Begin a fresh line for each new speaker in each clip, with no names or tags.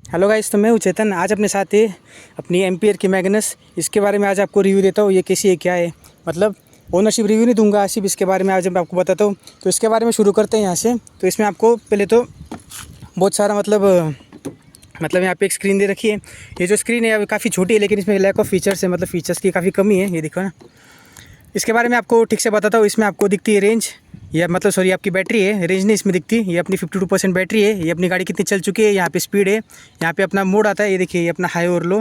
Hello guys, तो मैं हूँ चेतन। आज अपने साथ है अपनी एम्पियर की मैग्नस। इसके बारे में आज आपको रिव्यू देता हूँ। ये कैसी है, क्या है, मतलब ओनरशिप रिव्यू नहीं दूंगा, सिर्फ इसके बारे में आज मैं आपको बताता हूँ। तो इसके बारे में शुरू करते हैं यहाँ से। तो इसमें आपको पहले तो बहुत सारा मतलब यहाँ पे एक स्क्रीन दे रखी है। ये जो स्क्रीन है काफ़ी छोटी है, लेकिन इसमें लैक ऑफ फीचर्स है, मतलब फीचर्स की काफ़ी कमी है। ये देखो ना, इसके बारे में आपको ठीक से बताता हूँ। इसमें आपको दिखती है रेंज, या मतलब सॉरी आपकी बैटरी है, रेंज नहीं इसमें दिखती। ये अपनी 52% बैटरी है। ये अपनी गाड़ी कितनी चल चुकी है, यहाँ पे स्पीड है, यहाँ पे अपना मोड आता है। ये देखिए, ये अपना हाई और लो,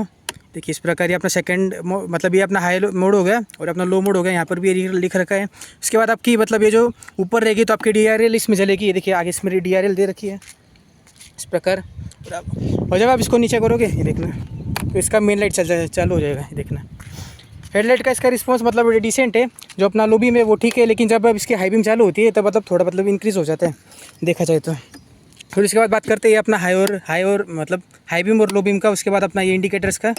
देखिए इस प्रकार। ये अपना सेकंड मतलब ये अपना हाई मोड हो गया और अपना लो मोड हो गया। यहाँ पर भी ये लिख रखा है। उसके बाद आपकी मतलब ये जो ऊपर रहेगी तो आपकी DRL इसमें चलेगी। ये देखिए आगे इसमें DRL दे रखी है इस प्रकार। और जब आप इसको नीचे करोगे, ये देखना, तो इसका मेन लाइट चालू हो जाएगा। ये देखना, हेडलाइट का इसका रिस्पॉन्स मतलब डिसेंट है। जो अपना लो बीम है वो ठीक है, लेकिन जब अब इसकी हाई बीम चालू होती है तब मतलब थोड़ा मतलब इंक्रीज़ हो जाता है देखा जाए तो। फिर उसके बाद बात करते हैं अपना हाई और मतलब हाई बीम और लो बीम का। उसके बाद अपना ये इंडिकेटर्स का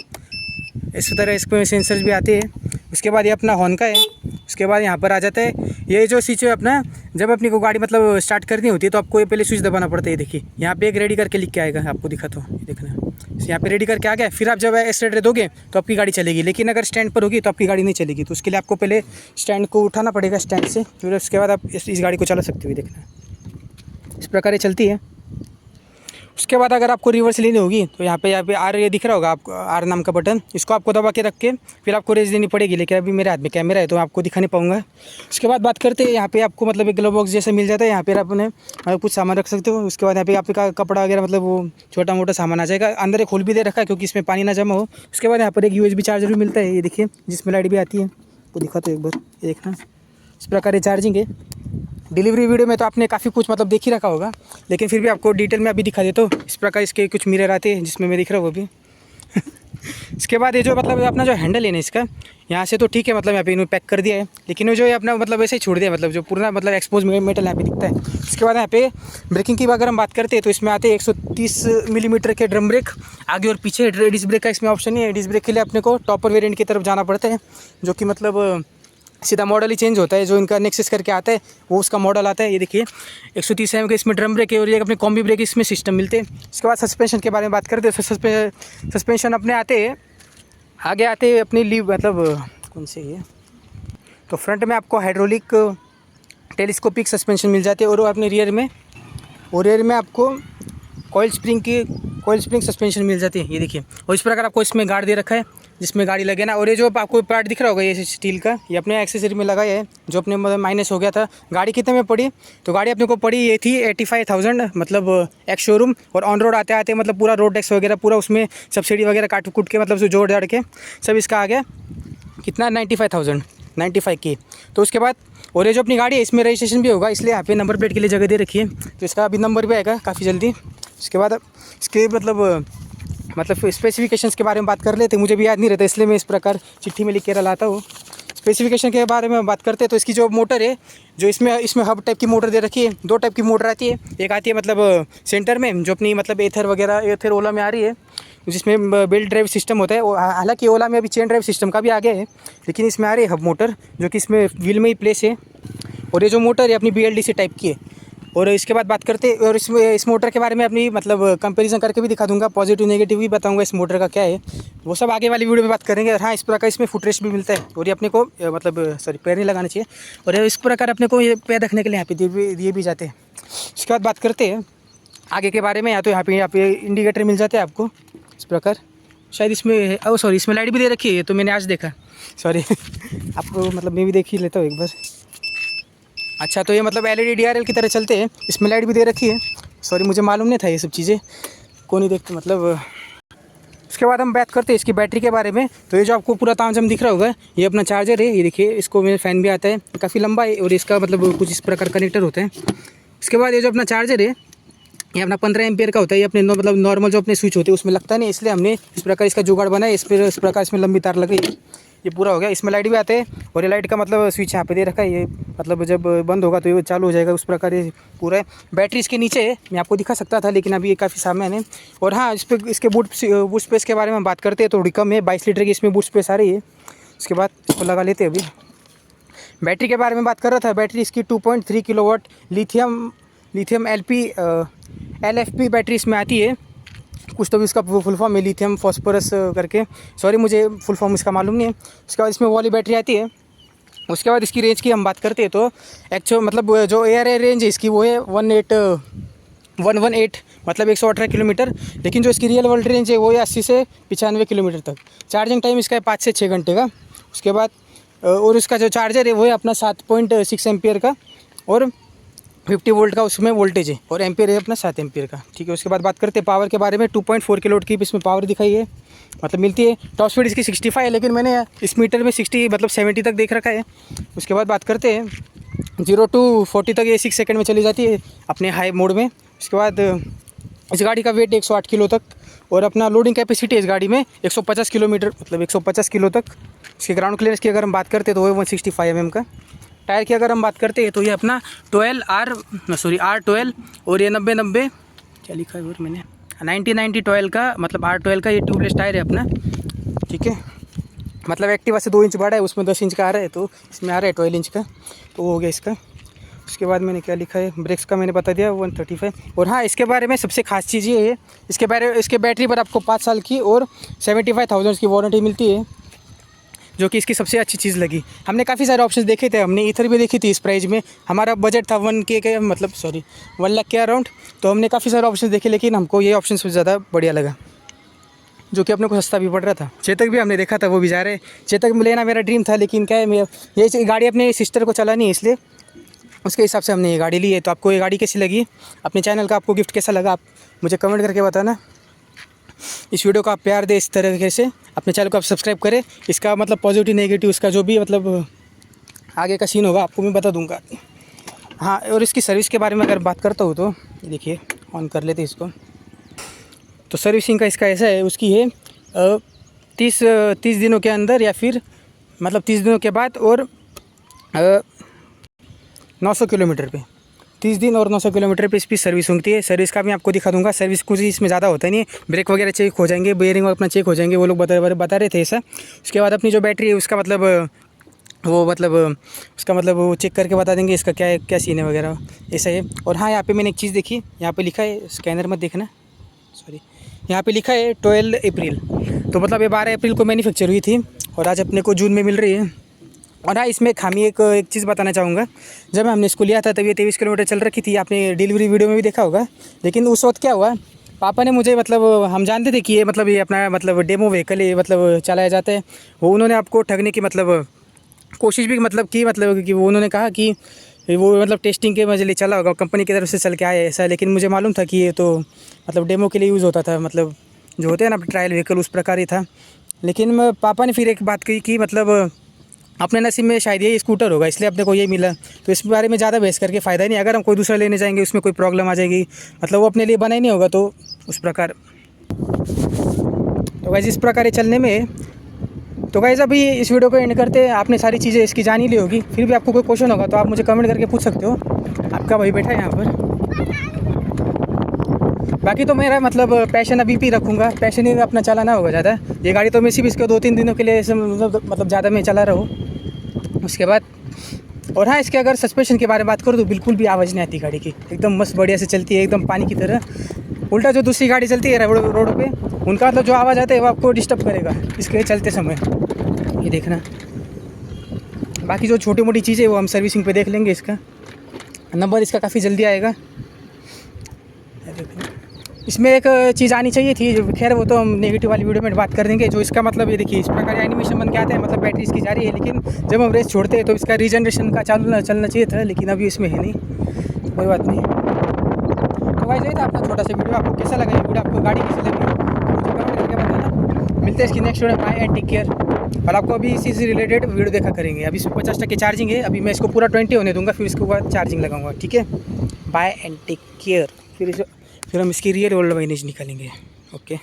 इस तरह इसमें सेंसर्स भी आते हैं। उसके बाद ये अपना हॉर्न का है। उसके बाद यहाँ पर आ जाता है ये जो स्विच है अपना, जब अपनी को गाड़ी मतलब स्टार्ट करनी होती है तो आपको ये पहले स्विच दबाना पड़ता है। देखिए यहाँ पे एक रेडी करके लिख के आएगा, आपको दिखा तो ये देखना, यहाँ पे रेडी करके आ गया। फिर आप जब एक्सीलरेटर दोगे तो आपकी गाड़ी चलेगी, लेकिन अगर स्टैंड पर होगी तो आपकी गाड़ी नहीं चलेगी। तो उसके लिए आपको पहले स्टैंड को उठाना पड़ेगा स्टैंड से, फिर उसके बाद आप इस गाड़ी को चला सकते हो। देखना इस प्रकार ये चलती है। उसके बाद अगर आपको रिवर्स लेनी होगी तो यहाँ पे आर ये दिख रहा होगा आपको, आर नाम का बटन, इसको आपको दबा के रख के फिर आपको रेस देनी पड़ेगी। लेकिन अभी मेरे हाथ में कैमरा है तो आपको दिखा नहीं पाऊँगा। उसके बाद बात करते हैं, यहाँ पे आपको मतलब एक ग्लव बॉक्स जैसा मिल जाता है। यहाँ पर अपने कुछ सामान रख सकते हो। उसके बाद यहाँ पे आपका कपड़ा वगैरह मतलब वो छोटा मोटा सामान आ जाएगा। अंदर एक होल भी दे रखा है क्योंकि इसमें पानी ना जमा हो। उसके बाद यहाँ पर एक USB चार्जर भी मिलता है, ये देखिए, जिसमें लाइट भी आती है। वो दिखा तो एक बार, ये देखना, इस प्रकार ये चार्जिंग है। डिलीवरी वीडियो में तो आपने काफ़ी कुछ मतलब देख ही रखा होगा, लेकिन फिर भी आपको डिटेल में अभी दिखा देता हूँ। इस प्रकार इसके कुछ मिरर आते हैं जिसमें मैं दिख रहा हूँ वो भी। इसके बाद ये जो मतलब अपना जो हैंडल है ना इसका, यहाँ से तो ठीक है, मतलब यहाँ पे इन्होंने पैक कर दिया है, लेकिन वो जो अपना मतलब ऐसे ही छोड़ दिया, मतलब जो पूरा मतलब एक्सपोज मेटल यहाँ पे दिखता है। उसके बाद यहाँ पे ब्रेकिंग की अगर हम बात करते हैं तो इसमें आते हैं 130 मिलीमीटर के ड्रम ब्रेक आगे और पीछे। डिस्क ब्रेक का इसमें ऑप्शन नहीं है। डिस्क ब्रेक के लिए अपने को टॉपर वेरिएंट की तरफ जाना पड़ता है, जो कि मतलब सीधा मॉडल ही चेंज होता है। जो इनका नेक्सस करके आता है वो उसका मॉडल आता है। ये देखिए 130 mm का इसमें ड्रम ब्रेक है और ये अपने कॉम्बी ब्रेक इसमें सिस्टम मिलते हैं। इसके बाद सस्पेंशन के बारे में बात करते हैं तो सस्पेंशन अपने आते हैं, आगे आते हैं अपनी लीव मतलब कौन से ये, तो फ्रंट में आपको हाइड्रोलिक टेलीस्कोपिक सस्पेंशन मिल जाती है और अपने रियर में आपको कॉइल स्प्रिंग सस्पेंशन मिल जाती है। ये देखिए, और इस प्रकार आपको इसमें गार्ड दे रखा है जिसमें गाड़ी लगे ना। और ये जो आपको पार्ट दिख रहा होगा ये स्टील का, ये अपने एक्सेसरी में लगाया है, जो अपने मतलब माइनस हो गया था। गाड़ी कितने में पड़ी, तो गाड़ी अपने को पड़ी ये थी 85,000 मतलब एक शोरूम। और ऑन रोड आते आते मतलब पूरा रोड टैक्स वगैरह पूरा उसमें सब्सिडी वगैरह काट कूट के मतलब जोड़ जाड़ के सब इसका आ गया कितना 95,000 की। तो उसके बाद और ये जो अपनी गाड़ी है इसमें रजिस्ट्रेशन भी होगा, इसलिए यहाँ पे नंबर प्लेट के लिए जगह दे रखी है, तो इसका अभी नंबर भी आएगा काफ़ी जल्दी। उसके बाद इसके मतलब स्पेसिफिकेशंस के बारे में बात कर लेते। मुझे भी याद नहीं रहता इसलिए मैं इस प्रकार चिट्ठी में लिख के लाता हूँ। स्पेसिफिकेशन के बारे में बात करते हैं तो इसकी जो मोटर है, जो इसमें हब टाइप की मोटर दे रखी है। 2 टाइप की मोटर आती है। एक आती है मतलब सेंटर में, जो अपनी मतलब एथर ओला में आ रही है, जिसमें बेल्ट ड्राइव सिस्टम होता है। हालांकि ओला में अभी चेन ड्राइव सिस्टम का भी आ गया है, लेकिन इसमें आ रही है हब मोटर, जो कि इसमें व्हील में ही प्लेस है। और ये जो मोटर है अपनी BLDC टाइप की है। और इसके बाद बात करते और इस मोटर के बारे में अपनी मतलब कंपैरिजन करके भी दिखा दूंगा, पॉजिटिव नेगेटिव भी बताऊंगा इस मोटर का क्या है, वो सब आगे वाली वीडियो में बात करेंगे। और हाँ, इस प्रकार इसमें फुटरेस्ट भी मिलता है और ये अपने को मतलब पैर नहीं लगाना चाहिए। और इस प्रकार अपने को ये पैर रखने के लिए यहाँ पे दिए भी जाते हैं। उसके बाद बात करते हैं आगे के बारे में। या तो यहाँ पे इंडिकेटर मिल जाते हैं आपको इस प्रकार, शायद इसमें सॉरी इसमें लाइट भी दे रखी है, तो मैंने आज देखा, सॉरी आपको मतलब मैं भी देख ही लेता हूँ एक बार। अच्छा, तो ये मतलब LED DRL की तरह चलते हैं, इसमें लाइट भी दे रखी है। सॉरी मुझे मालूम नहीं था ये सब चीज़ें, कौन नहीं देखते मतलब। उसके बाद हम बात करते हैं इसकी बैटरी के बारे में। तो ये जो आपको पूरा तामझाम दिख रहा होगा, ये अपना चार्जर है। ये देखिए, इसको मेरे फ़ैन भी आता है, काफ़ी लंबा है और इसका मतलब कुछ इस प्रकार कनेक्टर होता है। उसके बाद ये जो अपना चार्जर है, ये अपना 15 एम्पियर का होता है। ये अपने मतलब नॉर्मल जो अपने स्विच होते हैं उसमें लगता नहीं, इसलिए हमने इस प्रकार इसका जुगाड़ बनाया। इस प्रकार इसमें लंबी तार लगी, ये पूरा हो गया। इसमें लाइट भी आते हैं और ये लाइट का मतलब स्विच यहाँ पे दे रखा है। ये मतलब जब बंद होगा तो ये चालू हो जाएगा, उस प्रकार ये पूरा है। बैटरी इसके नीचे है, मैं आपको दिखा सकता था लेकिन अभी ये काफ़ी सामने है। और हाँ, इसके बूट स्पेस के बारे में बात करते हैं, थोड़ी कम है, 22 लीटर की इसमें बूट स्पेस आ रही है। उसके बाद इसको लगा लेते हैं। अभी बैटरी के बारे में बात कर रहा था। बैटरी इसकी 2.3 किलोवाट लिथियम LFP बैटरी इसमें आती है। कुछ तो भी उसका फुल फॉर्म है, लिथियम फॉस्फोरस करके, सॉरी मुझे फुल फॉर्म इसका मालूम नहीं है। उसके बाद इसमें वो वाली बैटरी आती है। उसके बाद इसकी रेंज की हम बात करते हैं तो एक्चुअल मतलब जो ARA रेंज है इसकी वो है 118 मतलब 118 किलोमीटर, लेकिन जो इसकी रियल वर्ल्ड रेंज है वो है 80 से 95 किलोमीटर तक। चार्जिंग टाइम इसका है 5 से 6 घंटे का। उसके बाद और इसका जो चार्जर है वो है अपना 7.6 एम्पियर का और 50 वोल्ट का उसमें वोल्टेज है, और एम्पियर है अपना 7 एम्पियर का, ठीक है। उसके बाद बात करते हैं पावर के बारे में। 2.4 किलोवाट की इसमें पावर दिखाई है, मतलब मिलती है। टॉप स्पीड इसकी 65 है, लेकिन मैंने इस मीटर में 60 मतलब 70 तक देख रखा है। उसके बाद बात करते हैं 0 to 40 तक ये 6 सेकंड में चली जाती है अपने हाई मोड में। उसके बाद इस गाड़ी का वेट 108 किलो तक, और अपना लोडिंग कैपेसिटी इस गाड़ी में 150 किलोमीटर मतलब 150 किलो तक। इसके ग्राउंड क्लियरेंस की अगर हम बात करते हैं तो वो 165 mm का। टायर की अगर हम बात करते हैं तो ये अपना R12 और ये 90 क्या लिखा है और मैंने 90 12 का मतलब R12 का ये ट्यूबलेस टायर है अपना, ठीक है। मतलब एक्टिवा से 2 इंच बड़ा है, उसमें 10 इंच का आ रहा है, तो इसमें आ रहा है 12 इंच का, तो वो हो गया इसका। उसके बाद मैंने क्या लिखा है, ब्रेक्स का मैंने बता दिया 135। और हाँ, इसके बारे में सबसे खास चीज़ ये है, इसके बैटरी पर आपको 5 साल की और 75,000 की वारंटी मिलती है, जो कि इसकी सबसे अच्छी चीज़ लगी। हमने काफ़ी सारे ऑप्शंस देखे थे, हमने ईथर भी देखी थी इस प्राइस में। हमारा बजट था 1K के मतलब 1 लाख के अराउंड, तो हमने काफ़ी सारे ऑप्शन देखे, लेकिन हमको ये ऑप्शन सबसे ज़्यादा बढ़िया लगा, जो कि अपने को सस्ता भी पड़ रहा था। चेतक भी हमने देखा था, वो भी जा रहे। चेतक में लेना मेरा ड्रीम था, लेकिन क्या है ये गाड़ी अपने सिस्टर को चलानी है, इसलिए उसके हिसाब से हमने ये गाड़ी ली है। तो आपको ये गाड़ी कैसी लगी, अपने चैनल का आपको गिफ्ट कैसा लगा, आप मुझे कमेंट करके बताना। इस वीडियो को आप प्यार दे इस तरीके से, अपने चैनल को आप सब्सक्राइब करें। इसका मतलब पॉजिटिव नेगेटिव उसका जो भी मतलब आगे का सीन होगा आपको मैं बता दूंगा। हाँ, और इसकी सर्विस के बारे में अगर बात करता हूँ तो देखिए, ऑन कर लेते इसको। तो सर्विसिंग का इसका ऐसा है, उसकी है 30 दिनों के अंदर, या फिर मतलब 30 दिनों के बाद, और 900 किलोमीटर पे 30 दिन और 900 किलोमीटर पे इसकी सर्विस होती है। सर्विस का भी आपको दिखा दूंगा। सर्विस कुछ इसमें ज़्यादा होता नहीं है, ब्रेक वगैरह चेक हो जाएंगे, बेयरिंग अपना चेक हो जाएंगे, वो लोग बता रहे थे ऐसा। उसके बाद अपनी जो बैटरी है उसका मतलब उसका मतलब वो चेक करके बता देंगे इसका क्या सीन है वगैरह, ऐसा है। और हाँ, यहाँ पे मैंने एक चीज़ देखी, यहाँ पे लिखा है, स्कैनर मत देखना, सॉरी, यहाँ पे लिखा है 12 अप्रैल, तो मतलब ये 12 अप्रैल को मैन्युफैक्चर हुई थी, और आज अपने को जून में मिल रही है। और हाँ, इसमें खामी एक चीज़ बताना चाहूँगा। जब हमने इसको लिया था तब ये 23 किलोमीटर चल रखी थी, आपने डिलीवरी वीडियो में भी देखा होगा। लेकिन उस वक्त क्या हुआ, पापा ने मुझे मतलब हम जानते थे कि ये मतलब ये अपना मतलब डेमो व्हीकल है, मतलब चलाया जाता है, वो उन्होंने आपको ठगने की मतलब कोशिश भी मतलब की, मतलब कि वो उन्होंने कहा कि वो मतलब टेस्टिंग के मजे लिए चला होगा, कंपनी की तरफ से चल के आया ऐसा। लेकिन मुझे मालूम था कि ये तो मतलब डेमो के लिए यूज़ होता था, मतलब जो होते हैं ना ट्रायल व्हीकल, उस प्रकार ही था। लेकिन पापा ने फिर एक बात कही कि मतलब अपने नसीब में शायद ये स्कूटर होगा, इसलिए अपने को ये मिला। तो इस बारे में ज़्यादा बहस करके फ़ायदा नहीं, अगर हम कोई दूसरा लेने जाएंगे उसमें कोई प्रॉब्लम आ जाएगी, मतलब वो अपने लिए बना ही नहीं होगा, तो उस प्रकार। तो गाइस इस प्रकार ये चलने में। तो गाइस अभी इस वीडियो को एंड करते हैं। आपने सारी चीज़ें इसकी जान ही ली होगी, फिर भी आपको कोई क्वेश्चन होगा तो आप मुझे कमेंट करके पूछ सकते हो, आपका भाई बैठा है यहाँ पर। बाकी तो मेरा मतलब पैशन अभी भी रखूँगा, पैशन ही अपना चलाना होगा ज़्यादा। ये गाड़ी तो मैं सिर्फ इसको 2-3 दिनों के लिए मतलब ज़्यादा मैं चला रहा हूँ। उसके बाद और हाँ, इसके अगर सस्पेंशन के बारे में बात करूँ तो बिल्कुल भी आवाज़ नहीं आती गाड़ी की, एकदम मस्त बढ़िया से चलती है, एकदम पानी की तरह। उल्टा जो दूसरी गाड़ी चलती है रोड पे, उनका मतलब जो आवाज़ आता है वो आपको डिस्टर्ब करेगा इसके चलते समय, ये देखना। बाकी जो छोटी मोटी चीज़ें वो हम सर्विसिंग पे देख लेंगे। इसका नंबर इसका काफ़ी जल्दी आएगा। इसमें एक चीज़ आनी चाहिए थी, खैर वो तो हम नेगेटिव वाली वीडियो में बात कर देंगे। जो इसका मतलब ये देखिए, इस प्रकार एनिमेशन बन के आता है, मतलब बैटरी इसकी जा रही है, लेकिन जब हम रेस छोड़ते हैं तो इसका रीजनरेशन का चलना चाहिए था, लेकिन अभी इसमें है नहीं, कोई बात नहीं। तो भाई यही था अपना छोटा सा वीडियो। आपको कैसा लगा ये वीडियो, आपको गाड़ी कैसी लगी मुझे कमेंट करके बताना। मिलते हैं इसकी next video, bye and take care. और आपको अभी इसी से रिलेटेड वीडियो देखा करेंगे। अभी इसमें 50% चार्जिंग है, अभी मैं इसको पूरा 20 होने दूंगा, फिर इसके बाद चार्जिंग लगाऊंगा, ठीक है। Bye and take care. फिर हम इसकी रियल वर्ल्ड इमेज निकालेंगे, ओके।